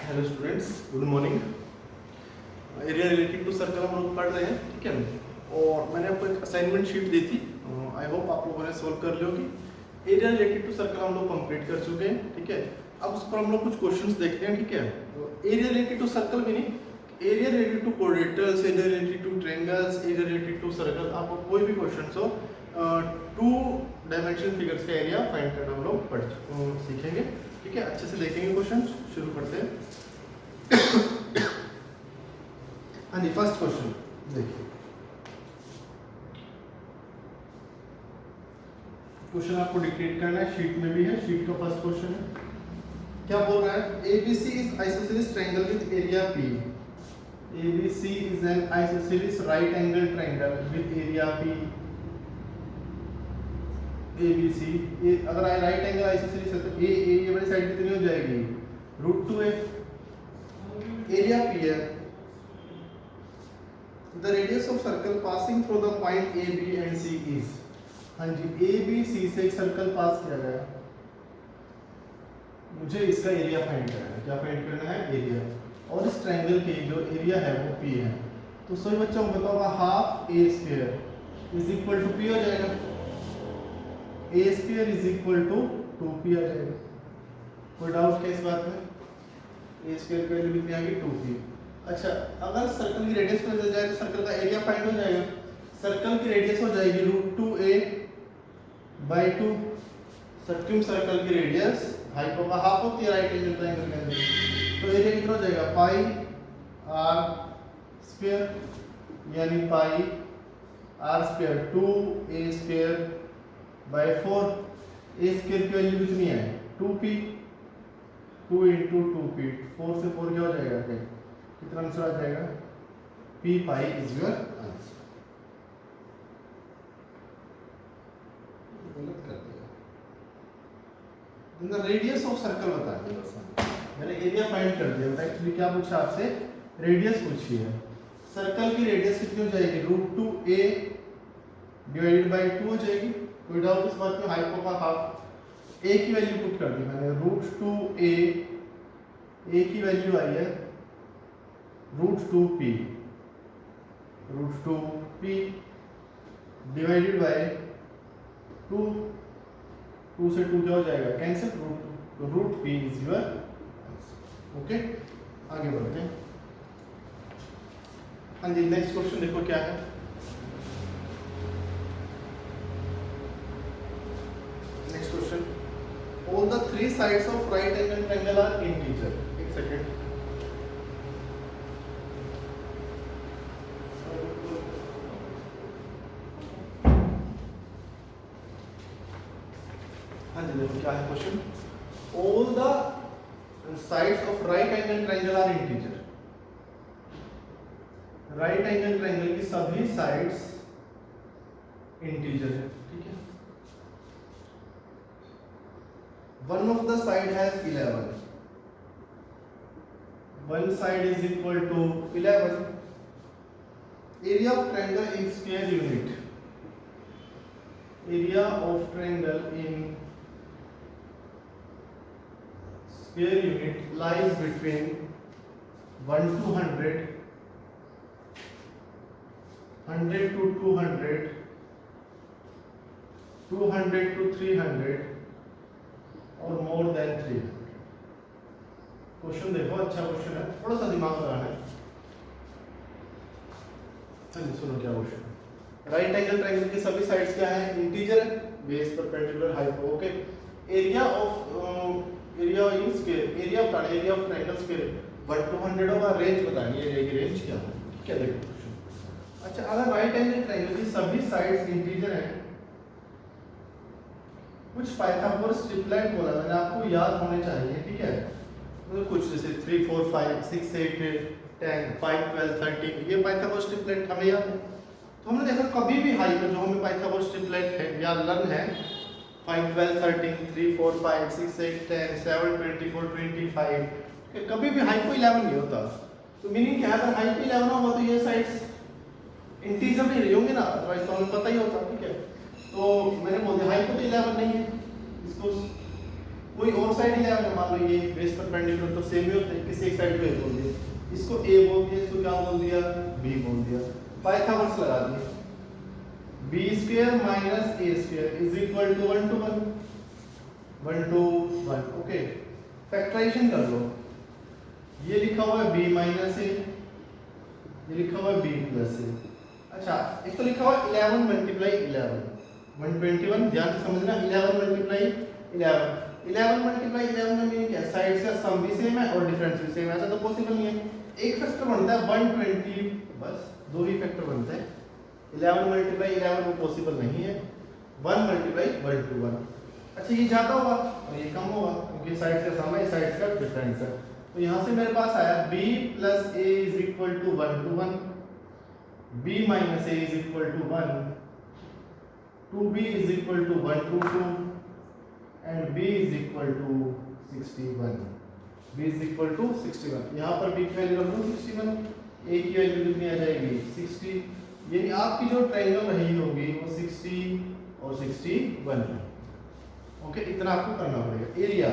Hello students, good morning. Area related to circle हम लोग पढ़ रहे हैं, ठीक है। और मैंने आपको एक असाइनमेंट शीट दी थी, आई होप आप लोगों ने सॉल्व कर ली होगी। एरिया रिलेटेड टू सर्कल हम लोग कंप्लीट कर चुके हैं, ठीक है। अब उस पर हम लोग कुछ क्वेश्चंस देखते हैं, ठीक है। एरिया रिलेटेड टू सर्कल भी नहीं, area related to quadrilaterals, area related to triangles, area related to circle, आपको कोई भी क्वेश्चन हो, 2 डायमेंशन फिगर्स का एरिया फाइंड करना हम लोग सीखेंगे, ठीक है। अच्छे से देखेंगे क्वेश्चन, शुरू करते हैं। हाँ जी, फर्स्ट क्वेश्चन देखिए। क्वेश्चन आपको डिक्टेट करना है, शीट में भी है। शीट का फर्स्ट क्वेश्चन है, क्या बोल रहा है? ABC is isosceles triangle with area P। ABC is an isosceles right angle triangle with area P। ABC अगर राइट एंगल आइसोसेलेस है तो ये वाली साइड कितनी हो जाएगी? √2a। एरिया P है। The radius of circle passing through the point A, B and C is। हाँ जी, A, B, C से एक सर्कल पास किया गया, मुझे इसका एरिया फाइंड करना है। क्या फाइंड करना है? एरिया। और इस ट्रायंगल के जो एरिया है वो P है। तो सभी बच्चों को बताओ, half A square is equal to P हो जाएगा। A square is equal to 2P आ जाएगा। कोई डाउट क्या इस बात में? A स्क्वायर की वैल्यू कितनी आ गई? 2P। अच्छा, अगर सर्कल की रेडियस पता चल जाए तो सर्कल का एरिया फाइंड हो जाएगा। सर्कल की रेडियस हो जाएगी √2a/2। सर्किम सर्कल की रेडियस हाइपो का हाफ होती है राइट एंगल ट्रायंगल के अंदर, तो एरिया कितना हो जाएगा? पाई r स्क्वायर, यानी पाई r square 2a स्क्वायर/4। a square की वैल्यू कितनी है? 2p। 2 × 2p, 4 से 4 क्या हो जाएगा? कितना आंसर आ जाएगा? P pi is your answer. गलत कर दिया। रेडियस ऑफ सर्कल बता दिया, बस मैंने एरिया फाइंड कर दिया। बता एक्चुअली क्या पूछा आपसे? रेडियस पूछी है। सर्कल की रेडियस कितनी हो जाएगी? √2a डिवाइडेड बाय 2 हो जाएगी। कोई डाउट इस बात में? हाइपो का हाफ, a की वैल्यू पुट कर दी मैंने, √2a, a की वैल्यू आई है √2p। √2p divided by 2। 2 से 2 क्या हो जाएगा? Cancel. √p is your answer. Okay, आगे बढ़ते हैं। हाँ जी, नेक्स्ट क्वेश्चन देखो क्या है। Next question, all the 3 sides of right angle triangle are integer. एक सेकेंड, हाँ जी देखो क्या है question. All the sides of right angle triangle are integer. Right angle triangle की सभी साइड्स इंटीजर है, ठीक है। One of the side has 11। One side is equal to 11। Area of triangle in square unit. Area of triangle in square unit lies between 1 to 100, 100 to 200, 200 to 300 और more than 300। Question देखो, अच्छा question है, थोड़ा सा दिमाग लगाना है। चलिए सुनो क्या क्वेश्चन है। राइट एंगल ट्रायंगल की सभी साइड्स क्या है? इंटीजर है। Base perpendicular hypo. Okay, area of area in square, area of triangle square 1 to 100 होगा। रेंज बतानी है, रेंज क्या है, क्या देखो क्वेश्चन। अच्छा, अगर राइट एंगल ट्रायंगल की सभी साइड्स इंटीजर हैं, कुछ पाइथागोरस ट्रिपलेट बोला मैंने, आपको याद होने चाहिए, ठीक है। मतलब कुछ जैसे 3 4 5 6 8 10 5 12 13, ये पाइथागोरस ट्रिपलेट हमें याद है। तो हमने देखा कभी भी हाई पर जो हमें पाइथागोरस ट्रिपलेट है या लर्न है, 5 12 13 3 4 5 6 8 10 7 24 25, कभी भी हाई को 11 नहीं होता। तो मीनिंग क्या है? अगर हाई को 11 होगा तो ये साइड्स इंटीजर नहीं रही होंगे ना, अदरवाइज तो हमें पता ही होता, ठीक है। तो मैंने बोल दिया हाई को तो 11 नहीं है, इसको कोई और साइड लिया है, मान लो ये बेस परपेंडिकुलर तो सेम ही होते हैं, किसी एक साइड को ए बोल दिया, इसको ए बोल दिया, इसको क्या बोल दिया, बी बोल दिया, पाइथागोरस लगा दिया, B square minus A square is equal to 1 to 1, 1 to 1। Okay, factorization कर लो, ये लिखा हुआ है b माइनस ए, ये लिखा हुआ है b प्लस ए। अच्छा, एक तो लिखा हुआ है 11 मल्टीप्लाई 11, 121, ध्यान से समझना, 11 मल्टीप्लाई 11, 11 मल्टीप्लाई 11 का मीनिंग क्या है, साइड का सम भी सेम है और डिफरेंस भी सेम है, ऐसा तो पॉसिबल नहीं है। एक फैक्टर बनता है 120, बस दो ही फैक्टर बनते हैं, 11 मल्टीप्लाई 11 वो पॉसिबल नहीं है, 1 मल्टीप्लाई 1 to 1। अच्छा, ये ज्यादा होगा और ये कम होगा क्योंकि साइड का सम है, साइड का डिफरेंस है। तो यहाँ से मेरे पास आया b plus a is equal to 1 to 1, b minus a is equal to 1, 2b is equal to 1 to 2 and b is equal to 61, b is equal to 61। यहाँ पर b की वैल्यू रख दो 61, a की वैल्यू कितनी आ जाएगी 60, यानी आपकी जो ट्रायंगल रही होगी वो 60 और 61 है। ओके, इतना आपको करना पड़ेगा। Area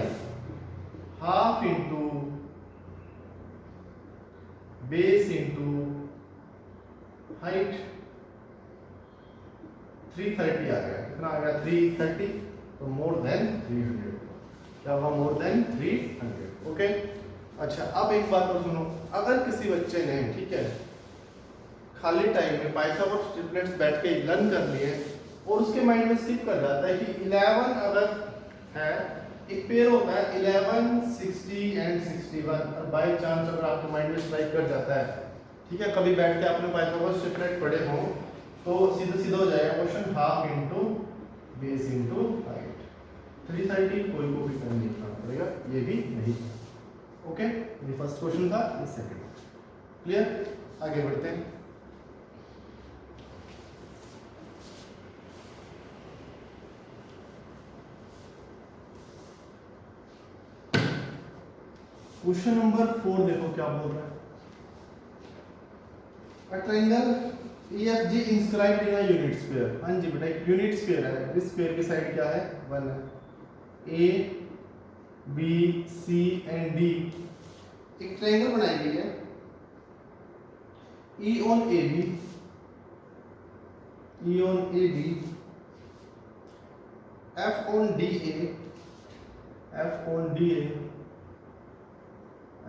half into base into height 330 आ गया, कितना आ गया 330, तो मोर देन 300, क्या होगा मोर देन 300। ओके, अच्छा अब एक बात और सुनो, अगर किसी बच्चे ने, ठीक है, खाली टाइम में पाइथागोरस ट्रिपलेट्स बैठ के लर्न कर लिए और उसके माइंड में स्किप कर जाता है कि 11 अगर है, एक पेयर होता है 11, 60 एंड 61, और बाय चांस अगर आपके माइंड में स्ट्राइक कर जाता है, ठीक है, कभी बैठ के आपने पाइथागोरस ट्रिपलेट पढ़े हो तो सीधा सीधा हो जाएगा question, half into base into height 330, कोई को भी नहीं लिखना पड़ेगा, ये भी नहीं। ओके, ये फर्स्ट क्वेश्चन था, ये सेकंड। क्लियर, आगे बढ़ते हैं। क्वेश्चन नंबर 4 देखो क्या बोल रहा है, a triangle EFG inscribed in a unit square. हाँ जी बेटा, एक यूनिट स्क्वायर है, इस स्क्वायर की साइड क्या है 1 है, A B C and D एक ट्रायंगल बनाई गई है, E on AB, E on AB, F on DA, F on DA,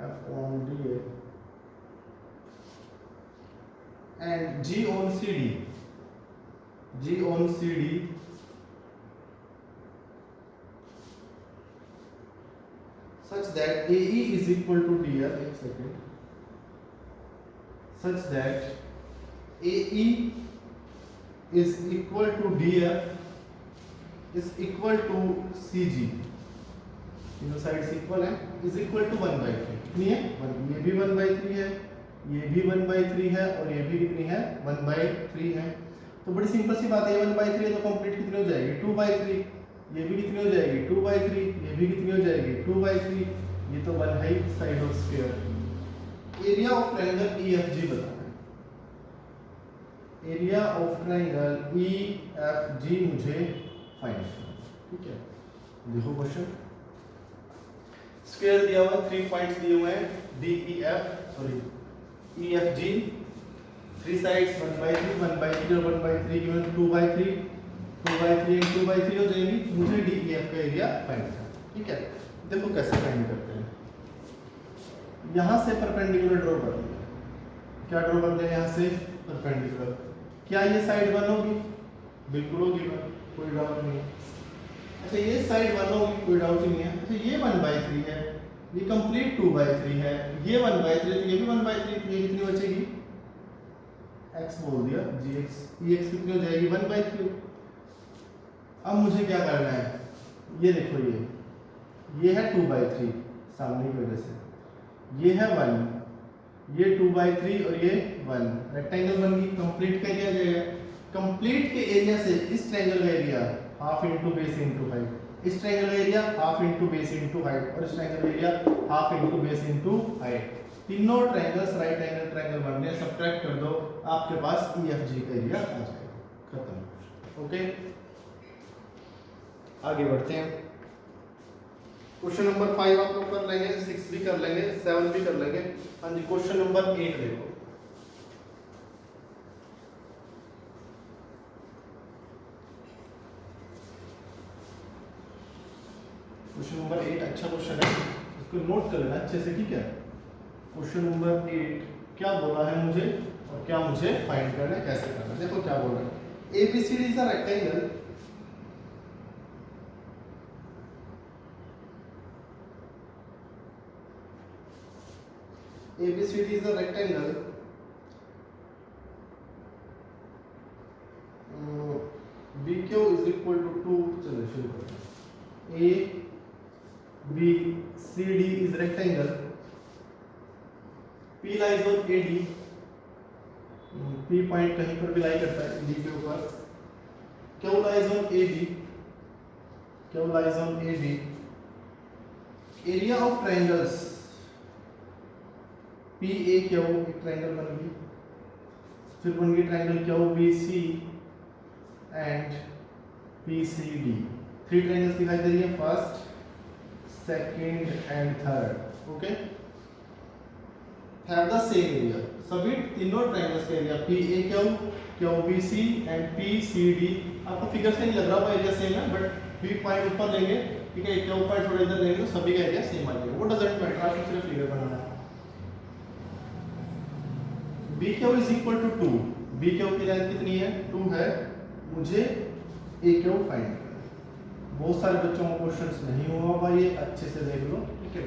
F on DA and G on CD, G on CD such that AE is equal to DR, एक second, such that AE is equal to DF is equal to CG, तीनों sides equal है, is equal to 1/3, कितनी है 1, ये भी 1/3 है, ये भी 1/3 है और ये भी कितनी है 1/3 है। तो बड़ी सिंपल सी बात है, 1/3 है तो कंप्लीट कितनी हो जाएगी 2/3, ये भी कितनी हो जाएगी 2/3, ये भी कितनी हो जाएगी 2/3, ये तो 1 है side of sphere. Area of triangle EFG बताना है, एरिया ऑफ ट्रायंगल EFG मुझे फाइंड करना है, ठीक है। देखो क्वेश्चन, स्क्वायर दिया हुआ है, 3 पॉइंट्स दिए हुए हैं EFG, 3 साइड्स 1/3, 1/3 और 1/3 गिवन 2/3, 2/3 एंड 2/3 हो जाएगी। मुझे DEF का एरिया फाइंड करना है, ठीक है। देखो कैसे फाइंड करते हैं, यहाँ से परपेंडिकुलर ड्रॉ कर लिया, क्या ड्रॉ कर लिया, यहाँ से परपेंडिकुलर, क्या ये साइड 1 होगी, बिल्कुल होगी, कोई डाउट नहीं है। अच्छा, ये साइड 1 होगी, कोई डाउट ही नहीं है। अच्छा, ये 1/3 है, ये कंप्लीट 2/3 है, ये 1/3 है, ये भी 1/3, ये कितनी बचेगी x बोल दिया, gx, ex कितनी हो जाएगी 1/3। अब मुझे क्या करना है, ये देखो, ये है 2/3 सामने की वजह से, ये है 1, ये 2/3 और ये 1, रेक्टेंगल बन गई, कंप्लीट का एरिया जाएगा। कंप्लीट के एरिया से इस ट्रायंगल का area half into base into height, इस ट्रायंगल का area half into base into height और इस ट्रायंगल का area half into base into height. तीनों ट्रायंगल्स राइट एंगल ट्रायंगल बन रहे हैं, सब्ट्रैक्ट कर दो, आपके पास EFG का एरिया आ जाएगा, खत्म। ओके, आगे बढ़ते हैं। क्वेश्चन नंबर 5 आप लोग कर लेंगे, 6 भी कर लेंगे, 7 भी कर लेंगे। हाँ जी, क्वेश्चन नंबर 8 देखो। क्वेश्चन नंबर 8 अच्छा क्वेश्चन है, इसको नोट कर लेना अच्छे से, ठीक है। क्वेश्चन नंबर 8 क्या बोला है मुझे और क्या मुझे फाइंड करना है, कैसे करना है। देखो क्या बोल रहा है, ABCD is a rectangle ABCD is a rectangle BQ is equal to 2, चलो शुरू करते हैं। ABCD is rectangle, P lies on AD, P point कहीं पर भी लाई करता है D के ऊपर, Q lies on AB, Q lies on AB, area of triangles PAQ एक ट्रायंगल बन गई, फिर बन गई triangle QBC and PCD, 3 triangles दिखाई दे रही है, first, second and third, okay. Have the same area, सभी तीनों ट्रायंगल्स का area PAQ, QBC and PCD, आपको फिगर से नहीं लग रहा होगा एरिया सेम है, बट P पॉइंट ऊपर लेंगे, ठीक है, Q पॉइंट थोड़ा इधर लेंगे तो सभी का एरिया सेम आ जाएगा। वो डजंट मैटर, आपको सिर्फ फिगर बनाना है। BQ is equal to 2, BQ की लेंथ कितनी है, 2 है, मुझे AQ फाइंड करना है। बहुत सारे बच्चों को क्वेश्चंस नहीं हुआ होगा, ये अच्छे से देख लो, ठीक है।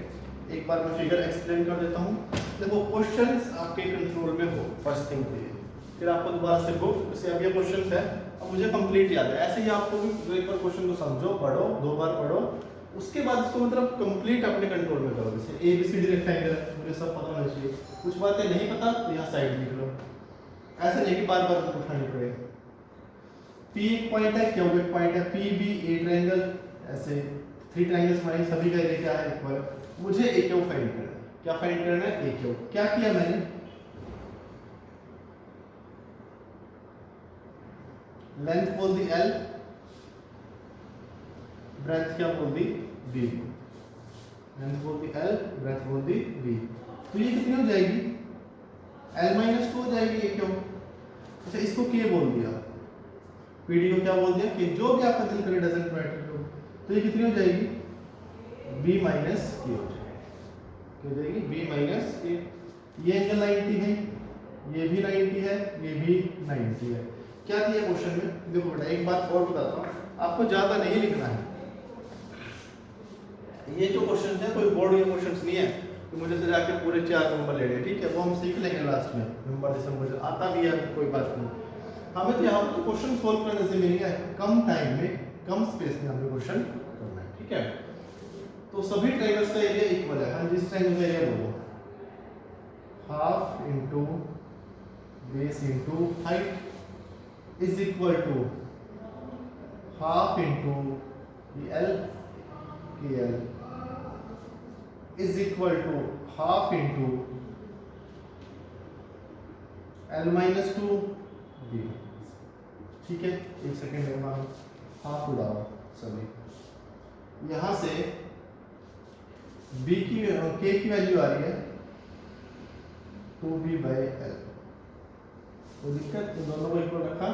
एक बार मैं फिगर एक्सप्लेन कर देता हूँ। देखो क्वेश्चंस आपके कंट्रोल में हो, फर्स्ट थिंग तो ये, फिर आपको दोबारा से बुक, जैसे अब ये क्वेश्चंस है, अब मुझे कंप्लीट याद है, ऐसे ही आपको भी एक बार क्वेश्चन को समझो, पढ़ो, 2 बार पढ़ो, उसके बाद इसको मतलब कंप्लीट अपने कंट्रोल में करो। जैसे ABCD रेक्टेंगल है, मुझे सब पता होना चाहिए, कुछ बातें नहीं पता तो यहाँ साइड लिख लो, ऐसे नहीं कि बार बार उठानी पड़े। P एक पॉइंट है, Q एक पॉइंट है, PB A ट्रायंगल, ऐसे 3 ट्रायंगल्स बनाए, सभी का एरिया क्या है, इक्वल। मुझे AQ फाइंड करना है, क्या फाइंड करना है, AQ। क्या किया मैंने, लेंथ बोल दी L, ब्रेथ क्या बोल दी B, लेंथ बोल दी L, ब्रेथ बोल दी B, तो ये कितनी हो जाएगी, L-2 हो जाएगी AQ। अच्छा, इसको K बोल दिया, PD को क्या बोल दिया, कि जो भी आपका दिल करे, डजंट मैटर, तो ये कितनी हो जाएगी, B माइनस K हो जाएगी, B माइनस K। ये एंगल 90 है, ये भी 90 है, ये भी 90 है। क्या दिया क्वेश्चन में, देखो बेटा एक बात और बताता हूँ, आपको ज्यादा नहीं लिखना है। ये जो क्वेश्चन है कोई बोर्ड के क्वेश्चन नहीं है कि मुझे से जाके पूरे 4 नंबर ले लें, ठीक है, वो हम सीख लेंगे लास्ट में, नंबर दिसंबर आता भी है, कोई बात नहीं। हमें तो यहाँ पर क्वेश्चन सोल्व करने से मिलेगा कम टाइम में, कम स्पेस में हमें क्वेश्चन करना है, ठीक है। तो सभी ट्रायंगल्स का एरिया इक्वल है, हम जिस ट्रायंगल का एरिया बोलो, half into base into height is equal to half into L KL is equal to half into L-2 B, ठीक है। एक सेकेंड में मान हाफ उड़ाओ सभी, यहां से B की K की वैल्यू आ रही है 2B/L, तो दिक्कत, इन दोनों को इक्वल रखा,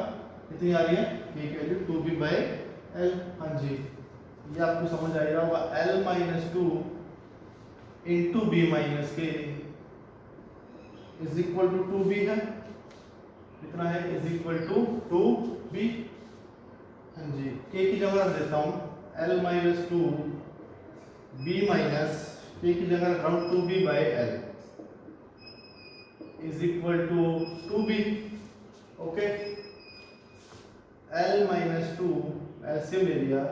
कितनी आ रही है K की वैल्यू 2B/L। हाँ जी, ये आपको समझ आ रहा होगा, L-2 into B minus K is equal to 2B है, कितना है, इज इक्वल टू 2B। हाँ जी, K की जगह रख देता हूँ L-2 B माइनस K की जगह रख रहा हूँ 2B/L is equal to 2B, okay. L-2 LCM ले लिया,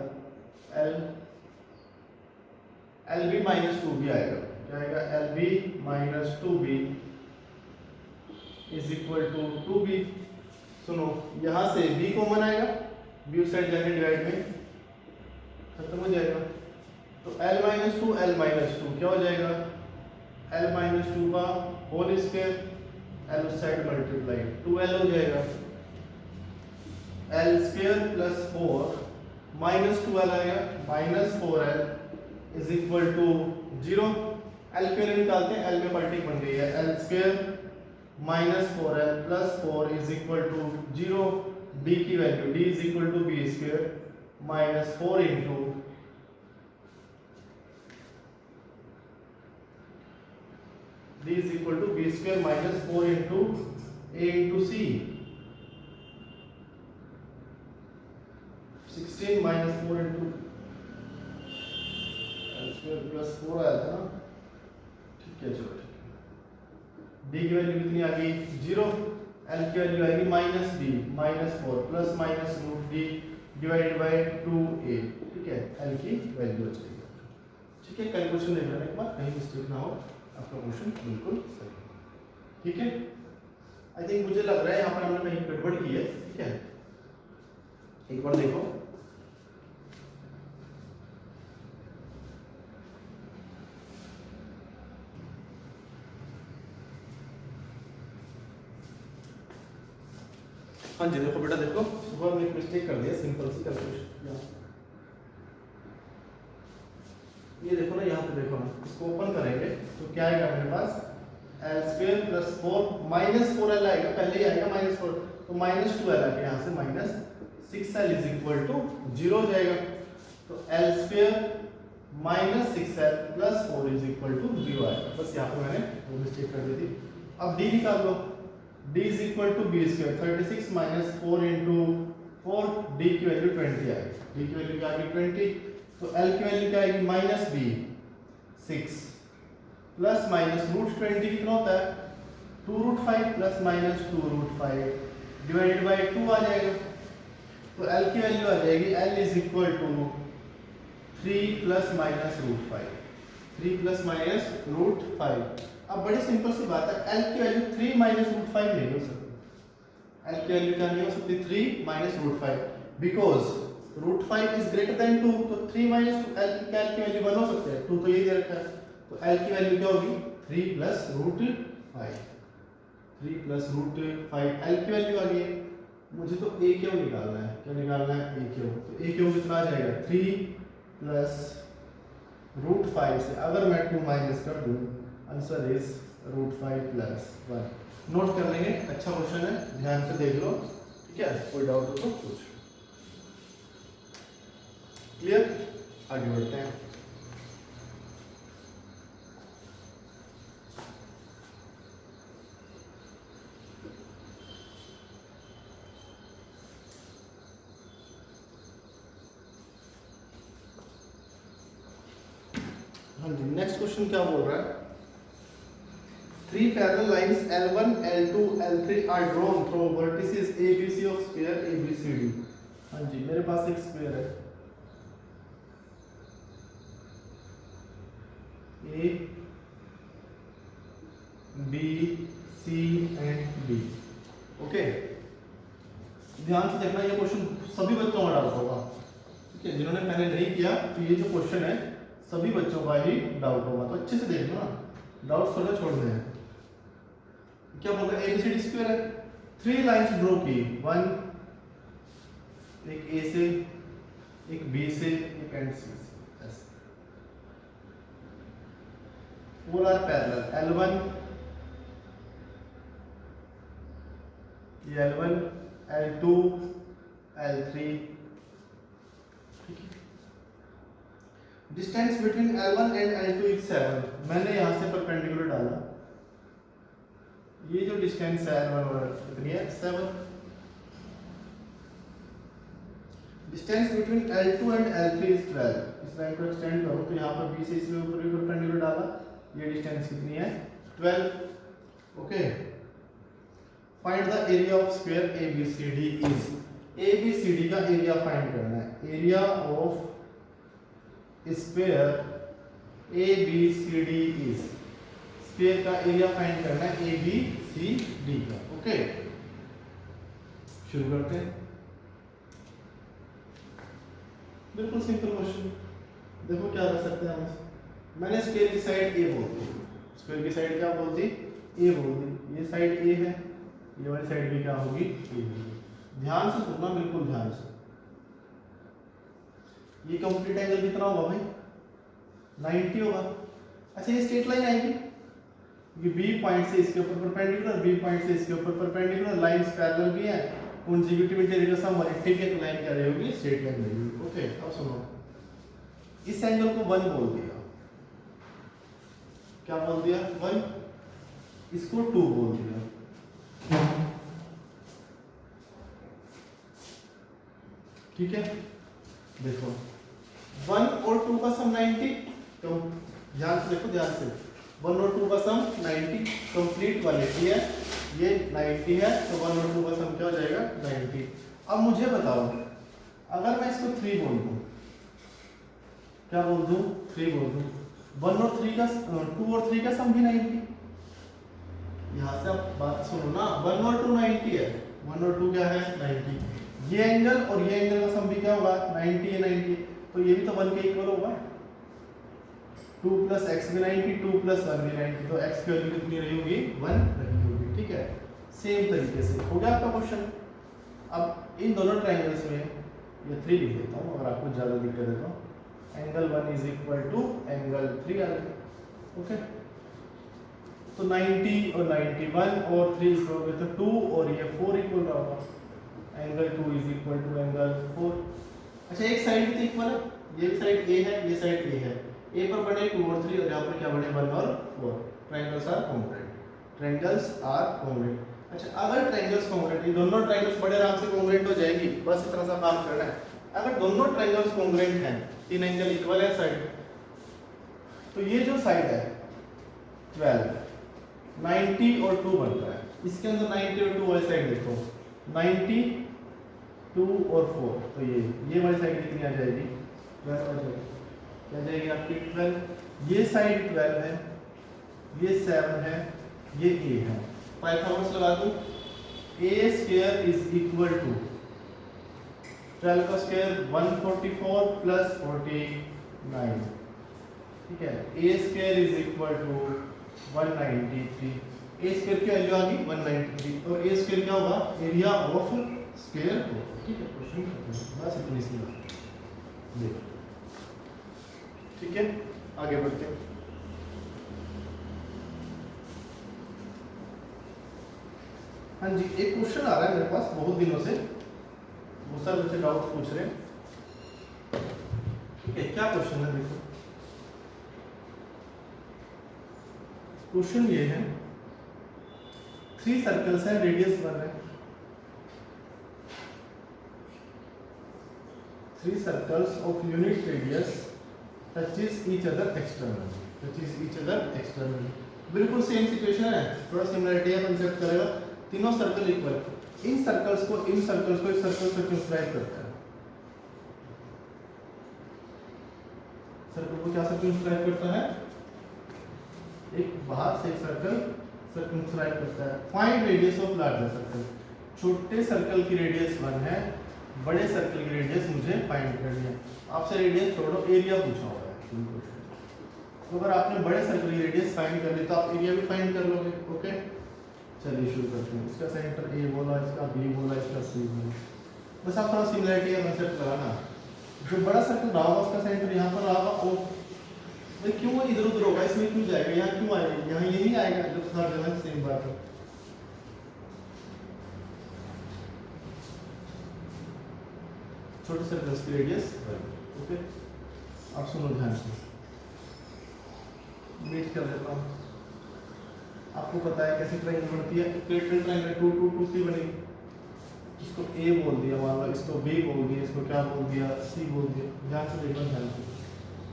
LB माइनस 2B आएगा, क्या आएगा, LB minus 2B is equal to 2B। सुनो, यहां से B कॉमन आएगा, B उस साइड जाके डिवाइड में खत्म हो जाएगा, तो L-2 L-2 क्या हो जाएगा, L-2 का होल स्क्वायर, L उस साइड मल्टीप्लाई 2L हो जाएगा, L square plus 4 minus 2L आएगा, minus 4L is equal to 0। L की वैल्यू निकालते हैं, एल में पार्टी बन गई है, L square minus 4l plus 4 is equal to 0। D की value D is equal to B square minus 4 into d is equal to b square minus 4 into a into c। 16 minus 4 into l square plus 4 आया था ना, ठीक है चलो ठीक है। d की वैल्यू कितनी आ गई 0, l की वैल्यू आएगी minus b minus 4 plus minus root d divided by 2a, ठीक है, l की वैल्यू आ जाएगी। ठीक है, कैलकुलेशन देख लेना एक बार, कहीं मिस्टेक ना हो, आपका क्वेश्चन बिल्कुल सही है। ठीक है, आई थिंक मुझे लग रहा है यहाँ पर हमने कहीं गड़बड़ की है। ठीक है, एक बार देखो, हाँ जी देखो बेटा, देखो सुबह में एक मिस्टेक कर दिया, सिंपल सी कैलकुलेशन। ये देखो ना, यहाँ पे देखो ना, इसको ओपन करेंगे तो क्या आएगा मेरे पास, L square plus 4 minus 4l आएगा, पहले ही आएगा माइनस 4, तो माइनस 2l आएगा, यहाँ से minus 6l is equal to 0 हो जाएगा। तो L square minus 6l plus 4 is equal to 0 आएगा। बस यहाँ पे मैंने वो मिस्टेक कर दी थी। अब डी निकाल लो, d is equal to B square 36 minus 4 into 4, D की वैल्यू 20 आएगी, डी की वैल्यू क्या आ गई 20, तो l की वैल्यू क्या आएगी minus b 6 plus minus root 20 कितना होता है 2 root 5 plus minus 2 root 5 divided by 2 आ जाएगा। तो l की वैल्यू आ जाएगी l is equal to 3 plus minus root 5, 3 plus minus root 5। अब बड़ी सिंपल सी बात है, l की वैल्यू 3 माइनस रूट 5 नहीं हो सकती, l की वैल्यू क्या नहीं हो सकती 3 minus root 5, because root 5 is greater than 2, तो 3 माइनस l की वैल्यू 1 हो सकती है, 2 तो ये दे रखा है, तो l की वैल्यू क्या होगी 3 plus root 5, 3 plus root 5 l की वैल्यू आ गई। मुझे तो a क्यों निकालना है, क्या निकालना है a क्यों, तो a क्यों कितना आ जाएगा 3 प्लस रूट 5 से अगर मैं 2 माइनस कर दूं, answer is root 5 plus 1। Note कर लेंगे, अच्छा क्वेश्चन है, ध्यान से देख लो। ठीक है, कोई डाउट हो तो पूछ। क्लियर, आगे बढ़ते हैं। हाँ जी, नेक्स्ट क्वेश्चन क्या बोल रहा है, 3 parallel lines L1, L2, L3 are drawn through vertices ABC of sphere ABCD। हाँ जी, मेरे पास एक स्क्वायर है A, B, C and D। Okay, ध्यान से देखना, ये क्वेश्चन सभी बच्चों का डाउट होगा। ठीक है, जिन्होंने पहले नहीं किया तो ये जो क्वेश्चन है सभी बच्चों का ही डाउट होगा, तो अच्छे से देखना, डाउट थोड़ा छोड़ दें। क्या बोल रहा है, एबीसीडी स्क्वायर है, 3 लाइंस ड्रॉ की, 1 एक ए से, एक बी से, एक एंड सी से, ऐसे all are parallel, L1 ये L1, L2, L3। Distance between L1 and L2 is 7। मैंने यहाँ से परपेंडिकुलर डाला, ये जो डिस्टेंस है L1 और कितनी है 7। Distance between L2 and L3 is 12। इस लाइन को एक्सटेंड करो तो यहाँ पर B से इसमें ऊपर भी परपेंडिकुलर डाला, ये डिस्टेंस कितनी है 12। Okay, find the area of square ABCD is, ABCD का एरिया फाइंड करना है। Area of square ABCD is, square का एरिया फाइंड करना है ABCD का। ओके, शुरू करते हैं। बिल्कुल सिंपल क्वेश्चन, देखो क्या कर सकते हैं हम। मैंने स्क्वायर की साइड A बोल दी, स्क्वायर की साइड क्या बोल दी A बोल दी, ये साइड A है, ये वाली साइड भी क्या होगी A होगी। ध्यान से सुनना, बिल्कुल ध्यान से। ये कंप्लीट एंगल कितना होगा भाई 90 होगा। अच्छा ये स्ट्रेट लाइन आएगी, ये बी पॉइंट से इसके ऊपर परपेंडिकुलर, बी पॉइंट से इसके ऊपर परपेंडिकुलर, लाइंस पैरेलल भी है, कंसेक्यूटिव इंटीरियर का सम 180 की एक लाइन क्या रहेगी, स्ट्रेट लाइन रहेगी। ओके अब सुनो, इस एंगल को 1 बोल दिया, क्या बोल दिया 1, इसको 2 बोल दिया, ठीक है। देखो 1 और 2 का सम 90, तो ध्यान से देखो, ध्यान से 1 और 2 का सम 90, कंप्लीट 180 है, ये 90 है, तो 1 और 2 का सम क्या हो जाएगा 90। अब मुझे बताओ, अगर मैं इसको 3 बोल दूं, क्या बोल दूं 3 बोल दूं, 1 और 3 का 2 और 3 का सम भी 90। यहाँ से आप बात सुनो ना, 1 और 2 90 है, 1 और 2 क्या है 90, ये एंगल और ये एंगल का सम भी क्या होगा 90 है 90, तो ये भी तो 1 के इक्वल होगा, 2 प्लस एक्स भी 90, 2 प्लस 1 भी 90, तो x की वैल्यू कितनी रही होगी 1 रही होगी, ठीक है। सेम तरीके से हो गया आपका क्वेश्चन। अब इन दोनों ट्रायंगल्स में ये 3 लिख देता हूँ, अगर आपको ज़्यादा दिक्कत है तो angle 1 is equal to angle 3 आ गया, ओके। तो 90 और 91 और 3 इक्वल हो गए, तो 2 और ये 4 इक्वल रहा, angle 2 is equal to angle 4। अच्छा एक साइड भी तो इक्वल है, ये साइड A है, ये साइड A है, A पर बने 2 और 3 और यहाँ पर क्या बने 1 और 4, triangles are congruent, triangles are congruent. अच्छा अगर ट्रायंगल्स कॉन्ग्रुएंट, ये दोनों ट्रायंगल्स बड़े आराम से कॉन्ग्रुएंट हो जाएगी, बस इतना सा काम करना है। अगर दोनों ट्रायंगल्स कॉन्ग्रुएंट हैं, 3 एंगल इक्वल है साइड, तो ये जो साइड है 12 90 और 2 बनता है, इसके अंदर 90 और 2 वाली साइड देखो, 90 2 और 4, तो ये वाली साइड कितनी आ जाएगी 12 आ जाएगी, क्या जाएगी आपकी 12, ये साइड 12 है, ये 7 है, ये A है, पाइथागोरस लगा दूं, A square is equal to 12 का स्क्वायर 144 प्लस 49, ठीक है, A square is equal to 193, A square की वैल्यू आ गई 193, और A स्क्वायर क्या होगा एरिया ऑफ स्क्वायर होगा, ठीक है। क्वेश्चन खत्म, बस इतनी सी बात, देखो ठीक है, आगे बढ़ते हैं। हाँ जी, एक क्वेश्चन आ रहा है मेरे पास बहुत दिनों से, बहुत सारे बच्चे डाउट्स पूछ रहे हैं, ठीक है। क्या क्वेश्चन है देखो, क्वेश्चन ये है 3 सर्कल्स हैं, रेडियस 1 है, 3 circles of unit radius touches each other externally, बिल्कुल सेम सिचुएशन है, थोड़ा सिमिलरिटी है, कंसेप्ट करेगा, तीनों सर्कल इक्वल, इन सर्कल्स को एक सर्कल से सर्कमस्क्राइब करता है, सर्कल को क्या सर्कमस्क्राइब करता है, एक बाहर से एक सर्कल सर्कमस्क्राइब करता है। Find radius of larger circle, छोटे सर्कल की रेडियस 1 है, बड़े सर्कल की रेडियस मुझे फाइंड करनी है। आपसे रेडियस छोड़ो, एरिया पूछा हुआ है, तो अगर आपने बड़े सर्कल की रेडियस फाइंड कर ली तो आप एरिया भी फाइंड कर लोगे, ओके। चलिए शुरू करते हैं, इसका सेंटर A बोला, इसका B बोला, इसका C बोला, बस आप थोड़ा सिमिलरिटी का कंसेप्ट लगाना, जो बड़ा सर्कल रहा होगा उसका सेंटर यहाँ पर रहा होगा, भाई क्यों इधर उधर होगा, इसमें क्यों जाएगा, यहाँ क्यों आएगा, यहाँ यही आएगा, जो हर जगह सेम बात है। छोटे सर्कल्स की रेडियस, ओके। अब सुनो ध्यान से, मीट कर देता हूँ, आपको पता है कैसे ट्रायंगल बनती है, इक्विलेटरल ट्रायंगल 2 2 2 3 बनेगी, इसको A बोल दिया मान लो, इसको B बोल दिया, इसको क्या बोल दिया C बोल दिया, ध्यान से देखो, ध्यान से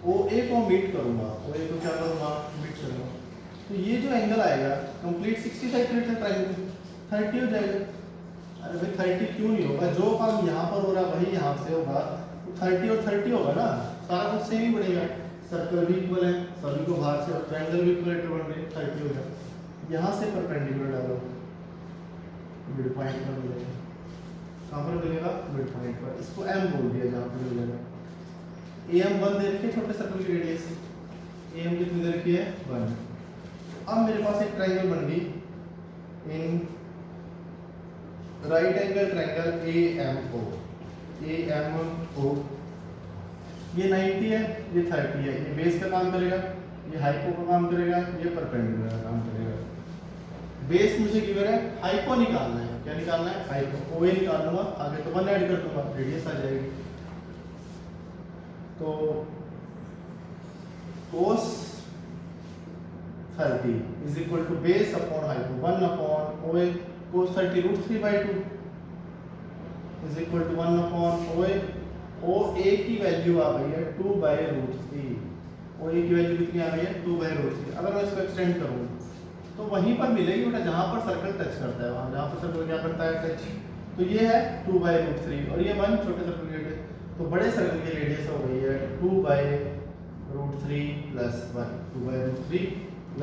OA को मीट करूंगा, OA को क्या करूंगा मीट करूंगा, तो ये जो एंगल आएगा कंप्लीट 65 इक्विलेटरल ट्रायंगल 30 हो जाएगा। अरे भाई 30 क्यों नहीं होगा, जो काम यहाँ पर हो रहा है वही यहाँ से होगा, तो 30 और 30 होगा ना, सारा कुछ सेम ही बनेगा, सर्कल भी इक्वल है, सभी को बाहर से ट्रायंगल भी इक्विलेटर बन रहे हैं, 30 हो गया। यहाँ से परपेंडिकुलर डालो, मिड पॉइंट पर मिलेगा, कहाँ पर मिलेगा मिड पॉइंट पर, इसको M बोल दिया जहाँ पर मिलेगा। AM 1 दे रखी है छोटे सर्कल की रेडियस, AM कितनी दे रखी है 1। अब मेरे पास एक ट्रायंगल बन गई in right angle triangle AMO, ये 90 है, ये 30 है, ये बेस का काम करेगा, ये हाइपो का काम करेगा, ये परपेंडिकुलर का काम करेगा। बेस मुझे गिवन है, हाइपो निकालना है। क्या निकालना है? हाइपो। OA निकाल लूंगा, आगे तो 1 ऐड कर दूंगा, रेडियस आ जाएगी। तो cos 30 is equal to base upon hypo 1 upon OA। cos 30 √3/2 is equal to 1 upon OA। OA की वैल्यू आ गई है 2/√3। OA की वैल्यू कितनी आ गई है? 2/√3। अगर मैं इसको एक्सटेंड करूँ तो वहीं पर मिलेगी बेटा जहाँ पर सर्कल टच करता है, वहाँ जहाँ पर सर्कल क्या करता है? टच। तो ये है 2/√3 और ये 1 छोटे सर्कल की रेडियस, तो बड़े सर्कल की रेडियस हो गई है 2/√3 + 1। 2/√3 +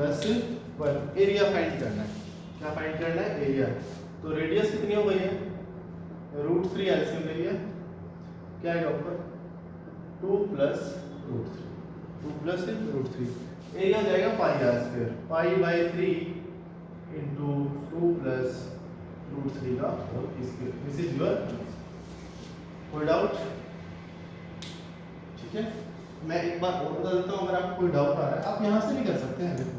1। एरिया फाइंड करना है। क्या फाइंड करना है? एरिया। तो रेडियस कितनी हो गई है? √3 एलसीएम ले लिया, क्या आएगा ऊपर? 2 + √3। 2 + √3। एरिया हो जाएगा πr²। π/3 × 2 + √3 का whole square. This is your कोई डाउट? ठीक है, मैं एक बार और बता देता हूँ, अगर आपको कोई डाउट आ रहा है आप यहाँ से भी कर सकते हैं। देखो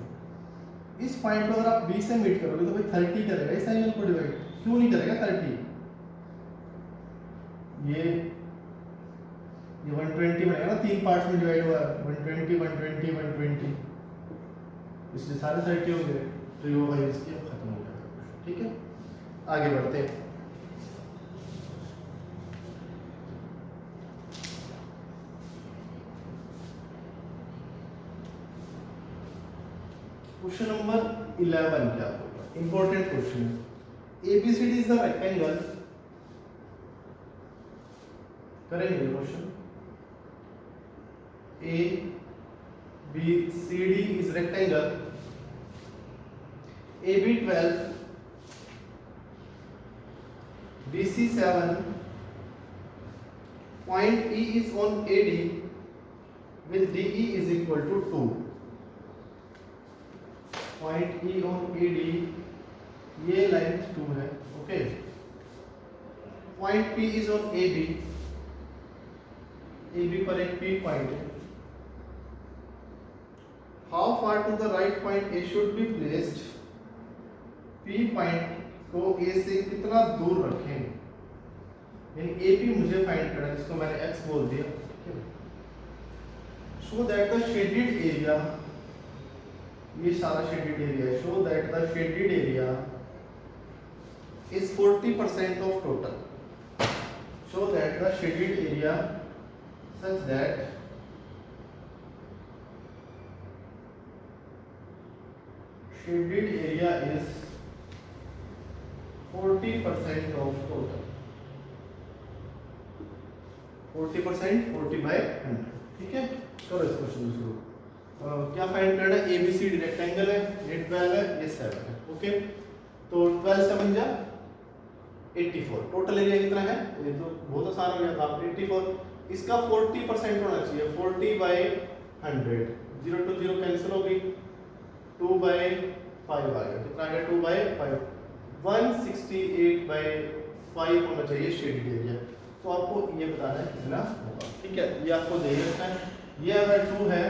इस पॉइंट को अगर आप 20 से मीट करोगे तो भाई 30 करेगा इस एंगल को डिवाइड, क्यों नहीं करेगा 30? ये 120 बनेगा ना, 3 पार्ट्स में डिवाइड हुआ है, 120 120 120, इसलिए सारे 30 हो गए। तो ये भाई इसकी अब खत्म हो गया। ठीक है, आगे बढ़ते हैं। क्वेश्चन नंबर 11 क्या होगा? इंपॉर्टेंट क्वेश्चन है। ABCD is the rectangle. करेंगे question. ABCD is rectangle. AB 12, BC 7, point E is on AD with DE is equal to 2. Point E on AD, ये लाइन 2 है। Okay, point P is on AB, AB पर एक P point है। How far to the right point A should be placed? P point को A से कितना दूर रखें, यानी AP मुझे फाइंड करना है, जिसको मैंने X बोल दिया। So that the shaded area, ये सारा शेडेड एरिया है। Show that the shaded area is 40% of total. Show that the shaded area such that shaded area is 40% of total. 40%, 40/100। ठीक है, करो इस क्वेश्चन को। क्या फाइंड करना है? ABCD रेक्टेंगल है, ये 12 है, ये 7 है। ओके, तो 12 7 जा 84। टोटल एरिया कितना है? ये तो बहुत आसान हो गया था। 84, इसका 40% होना चाहिए। 40/100, 0 to 0 कैंसिल हो गई, 2/5 आ गया। कितना आ गया? 2/5। 168/5 होना चाहिए शेडेड एरिया। तो आपको ये बताना है कितना होगा। ठीक है, ये आपको दे रखा है। ये अगर 2 है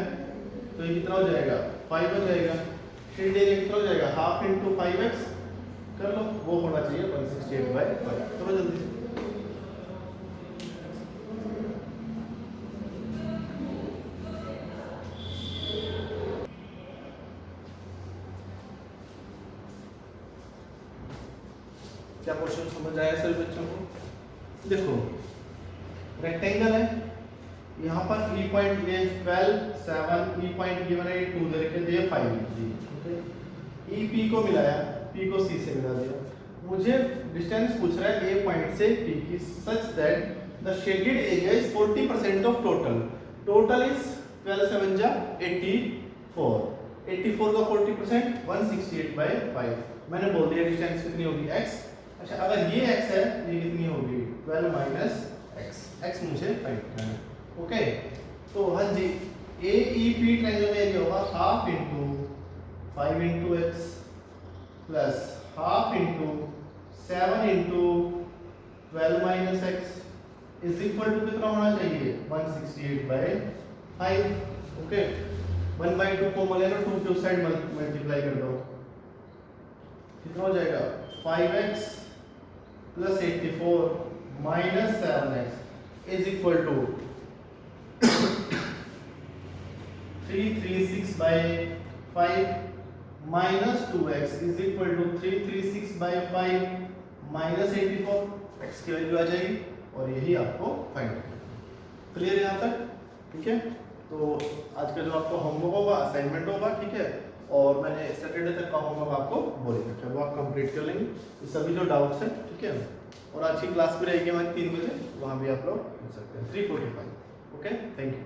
तो ये कितना हो जाएगा? 5 हो जाएगा। शेडेड एरिया कितना हो जाएगा? हाफ इंटू 5x कर लो, वो होना चाहिए 168/5। चलो जल्दी से। क्या क्वेश्चन समझ आया सर बच्चों को? देखो रेक्टेंगल है, यहाँ पर E पॉइंट ये 12 7, E पॉइंट गिवन है 2 दे रखे दिए 5 जी। ओके, E P को मिलाया, P को C से मिला दिया। मुझे डिस्टेंस पूछ रहा है A पॉइंट से P की, such that the shaded area is 40% of total. Total is 12 7 जा 84। 84 का 40% 168/5। मैंने बोल दिया डिस्टेंस कितनी होगी? x। अच्छा, अगर ये x है, ये कितनी होगी? 12 - x। x मुझे फाइंड करना है। ओके, तो हाँ जी, AEP ट्रायंगल में ये होगा half into 5 into x plus half into 7 into 12 - x is equal to कितना होना चाहिए 168/5। ओके 1/2 कॉमन है ना, 2 के उस साइड मल्टीप्लाई कर दो, कितना हो जाएगा 5x + 84 - 7x is equal to 336/5 minus 2x is equal to 336/5 minus 84। x की वैल्यू आ जाएगी और यही आपको फाइंड करना है। क्लियर है यहाँ तक? ठीक है, तो आज का जो आपका होमवर्क होगा, असाइनमेंट होगा, ठीक है, और मैंने सैटरडे तक का होमवर्क आपको बोल रखा है, वो आप कंप्लीट कर लेंगे। तो सभी जो डाउट्स हैं, ठीक है, और आज की क्लास भी रहेगी हमारी 3 बजे, वहाँ भी आप लोग मिल सकते हैं 3:45। Okay, thank you.